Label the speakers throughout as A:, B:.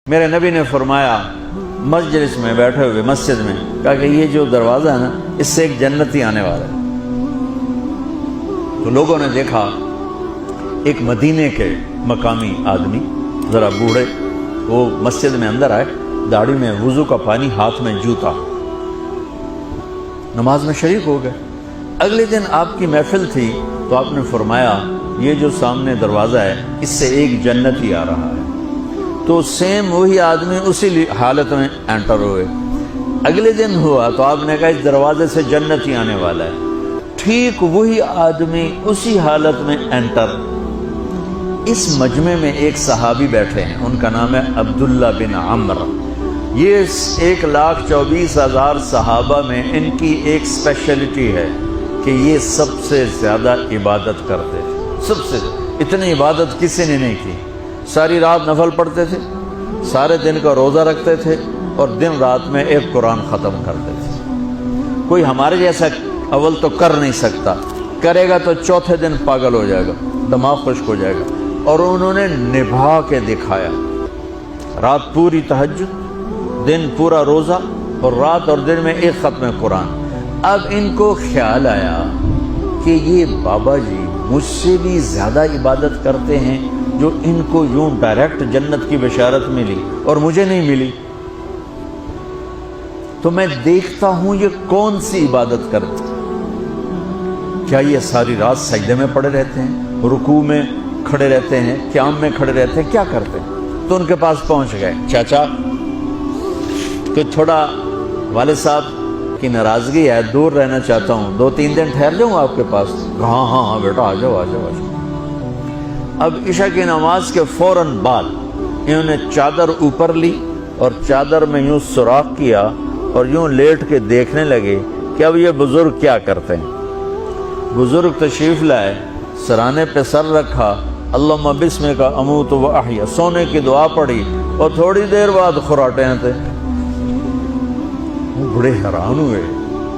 A: میرے نبی نے فرمایا مجلس میں بیٹھے ہوئے مسجد میں، کہا کہ یہ جو دروازہ ہے نا، اس سے ایک جنتی آنے والا ہے۔ تو لوگوں نے دیکھا ایک مدینے کے مقامی آدمی، ذرا بوڑھے، وہ مسجد میں اندر آئے، داڑھی میں وضو کا پانی، ہاتھ میں جوتا، نماز میں شریک ہو گئے۔ اگلے دن آپ کی محفل تھی تو آپ نے فرمایا یہ جو سامنے دروازہ ہے اس سے ایک جنتی آ رہا ہے۔ تو سیم وہی آدمی اسی حالت میں انٹر ہوئے۔ اگلے دن ہوا تو آپ نے کہا اس دروازے سے جنتی آنے والا ہے، ٹھیک وہی آدمی اسی حالت میں انٹر۔ اس مجمع میں ایک صحابی بیٹھے ہیں، ان کا نام ہے عبداللہ بن عمرو۔ یہ 1,24,000 صحابہ میں ان کی ایک اسپیشلٹی ہے کہ یہ سب سے زیادہ عبادت کرتے تھے، سب سے اتنی عبادت کسی نے نہیں کی۔ ساری رات نفل پڑھتے تھے، سارے دن کا روزہ رکھتے تھے، اور دن رات میں ایک قرآن ختم کرتے تھے۔ کوئی ہمارے جیسا اول تو کر نہیں سکتا، کرے گا تو چوتھے دن پاگل ہو جائے گا، دماغ خشک ہو جائے گا، اور انہوں نے نبھا کے دکھایا۔ رات پوری تہجد، دن پورا روزہ، اور رات اور دن میں ایک ختم قرآن۔ اب ان کو خیال آیا کہ یہ بابا جی مجھ سے بھی زیادہ عبادت کرتے ہیں، جو ان کو یوں ڈائریکٹ جنت کی بشارت ملی اور مجھے نہیں ملی، تو میں دیکھتا ہوں یہ کون سی عبادت کرتے، کیا یہ ساری رات سجدے میں پڑے رہتے ہیں، رکوع میں کھڑے رہتے ہیں، قیام میں کھڑے رہتے ہیں، کیا کرتے ہیں؟ تو ان کے پاس پہنچ گئے، چاچا تو تھوڑا والد صاحب کی ناراضگی ہے، دور رہنا چاہتا ہوں، 2-3 دن ٹھہر جاؤں آپ کے پاس؟ ہاں ہاں ہاں بیٹا، آ جاؤ آ جاؤ آ جاؤ۔ اب عشاء کی نماز کے فوراً بعد انہوں نے چادر اوپر لی اور چادر میں یوں سوراخ کیا اور یوں لیٹ کے دیکھنے لگے کہ اب یہ بزرگ کیا کرتے ہیں۔ بزرگ تشریف لائے، سرانے پہ سر رکھا، اللہم بسمک اموت و احیا، سونے کی دعا پڑھی، اور تھوڑی دیر بعد خراٹے تھے۔ بڑے حیران ہوئے،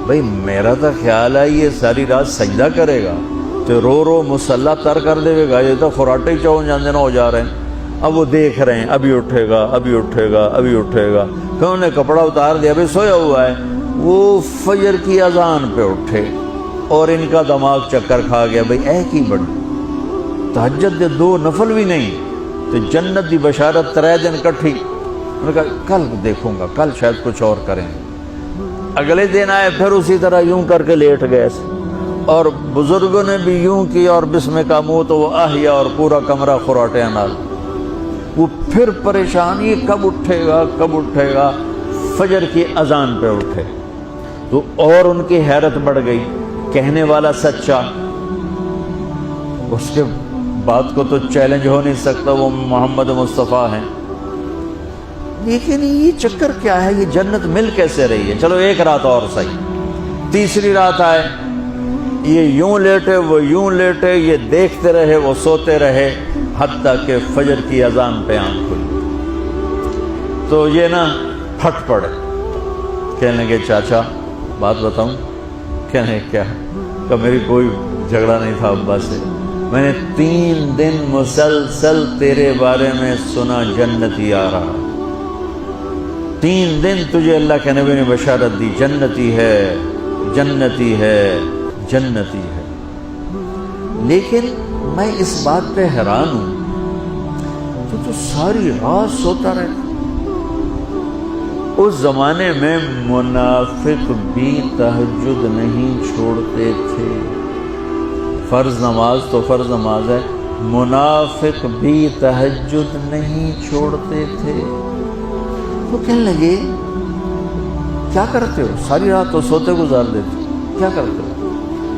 A: بھئی میرا تو خیال ہے یہ ساری رات سجدہ کرے گا تو رو رو مسلح تر کر دے گا، یہ تو خراٹے چون جاندے نہ ہو جا رہے ہیں۔ اب وہ دیکھ رہے ہیں ابھی اٹھے گا ابھی اٹھے گا ابھی اٹھے گا، پھر انہوں نے کپڑا اتار دیا، ابھی سویا ہوا ہے۔ وہ فجر کی اذان پہ اٹھے اور ان کا دماغ چکر کھا گیا، بھئی اے کی بڑی تہجد دے 2 نفل بھی نہیں تو جنت دی بشارت 3 دن کٹھی۔ انہوں نے کہا کل دیکھوں گا، کل شاید کچھ اور کریں۔ اگلے دن آئے، پھر اسی طرح یوں کر کے لیٹ گئے، اور بزرگوں نے بھی یوں کیا، اور بسمک اموت و احیا، اور پورا کمرہ خراٹے نال۔ وہ پھر پریشان، یہ کب اٹھے گا کب اٹھے گا؟ فجر کی اذان پہ اٹھے تو اور ان کی حیرت بڑھ گئی، کہنے والا سچا، اس کے بات کو تو چیلنج ہو نہیں سکتا، وہ محمد مصطفیٰ ہیں، لیکن یہ چکر کیا ہے، یہ جنت مل کیسے رہی ہے؟ چلو ایک رات اور صحیح۔ تیسری رات آئے، یہ یوں لیٹے وہ یوں لیٹے، یہ دیکھتے رہے وہ سوتے رہے، حتیٰ کہ فجر کی اذان پہ آنکھ کھلی تو یہ نا پھٹ پڑے، کہنے لگے چاچا بات بتاؤں؟ کہنے کیا؟ کہ میری کوئی جھگڑا نہیں تھا ابا سے، میں نے 3 دن مسلسل تیرے بارے میں سنا جنتی آ رہا، 3 دن تجھے اللہ کے نبی نے بشارت دی، جنتی ہے جنتی ہے جنتی ہے، لیکن میں اس بات پہ حیران ہوں تو ساری رات سوتا رہتا۔ اس زمانے میں منافق بھی تہجد نہیں چھوڑتے تھے، فرض نماز تو فرض نماز ہے، منافق بھی تہجد نہیں چھوڑتے تھے۔ تو کہنے لگے کیا کرتے ہو؟ ساری رات تو سوتے گزار دیتے، کیا کرتے ہو؟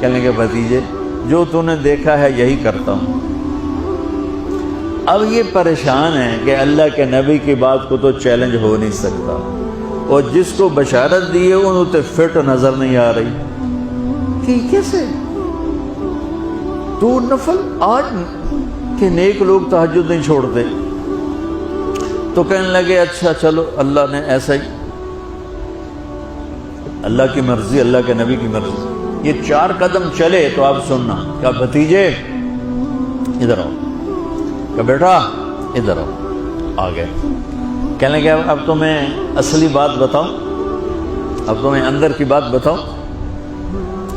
A: کہنے لگے بھتیجے جو تو نے دیکھا ہے یہی کرتا ہوں۔ اب یہ پریشان ہے کہ اللہ کے نبی کی بات کو تو چیلنج ہو نہیں سکتا، اور جس کو بشارت دی ہے انہوں تے فٹ نظر نہیں آ رہی کہ کیسے تو نفل آج کہ نیک لوگ تہجد نہیں چھوڑتے۔ تو کہنے لگے اچھا چلو اللہ نے ایسا ہی، اللہ کی مرضی، اللہ کے نبی کی مرضی۔ یہ 4 قدم چلے تو آپ سننا، کہا بھتیجے ادھر آؤ، کہ بیٹا ادھر آؤ، آ گئے۔ کہنے لگے اب تمہیں اصلی بات بتاؤں، اب تمہیں اندر کی بات بتاؤں۔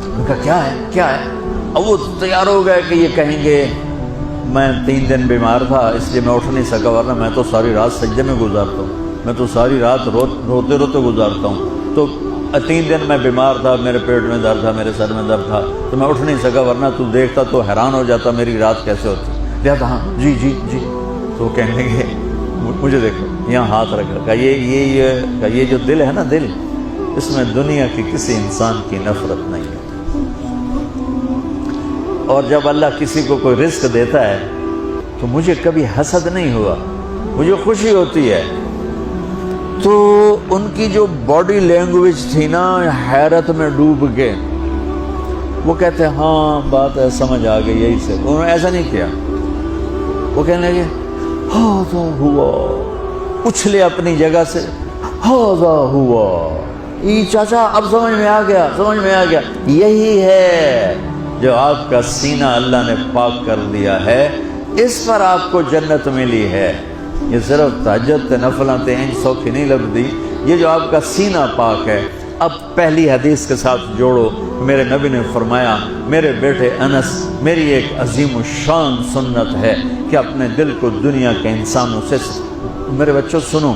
A: ان کا کیا ہے کیا ہے؟ اب وہ تیار ہو گئے کہ یہ کہیں گے میں 3 دن بیمار تھا اس لیے میں اٹھ نہیں سکا، ورنہ میں تو ساری رات سجدے میں گزارتا ہوں، میں تو ساری رات روتے روتے گزارتا ہوں، تو 3 دن میں بیمار تھا، میرے پیٹ میں درد تھا، میرے سر میں درد تھا، تو میں اٹھ نہیں سکا، ورنہ تو دیکھتا تو حیران ہو جاتا میری رات کیسے ہوتی۔ کہتا ہاں جی جی جی۔ تو کہنے لگے مجھے دیکھو یہاں ہاتھ رکھا، یہ جو دل ہے نا، دل اس میں دنیا کی کسی انسان کی نفرت نہیں ہے، اور جب اللہ کسی کو کوئی رزق دیتا ہے تو مجھے کبھی حسد نہیں ہوا، مجھے خوشی ہوتی ہے۔ تو ان کی جو باڈی لینگویج تھی نا، حیرت میں ڈوب کے وہ کہتے ہیں ہاں بات ہے، سمجھ آ گئی، یہی سے۔ انہوں نے ایسا نہیں کیا، وہ کہنے لگے ہاذا ہوا، اچھلے اپنی جگہ سے، ہاذا ہوا، یہ چاچا اب سمجھ میں آ گیا، سمجھ میں آ گیا، یہی ہے جو آپ کا سینہ اللہ نے پاک کر دیا ہے، اس پر آپ کو جنت ملی ہے۔ یہ صرف تہجد تے نفلاں تے انج سوکھی نہیں لبدی، یہ جو آپ کا سینہ پاک ہے۔ اب پہلی حدیث کے ساتھ جوڑو، میرے نبی نے فرمایا، میرے بیٹے انس، میری ایک عظیم الشان سنت ہے کہ اپنے دل کو دنیا کے انسانوں سے، میرے بچوں سنو،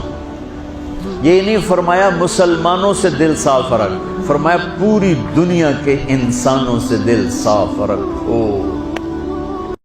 A: یہ نہیں فرمایا مسلمانوں سے دل صاف رکھ، فرمایا پوری دنیا کے انسانوں سے دل صاف رکھو۔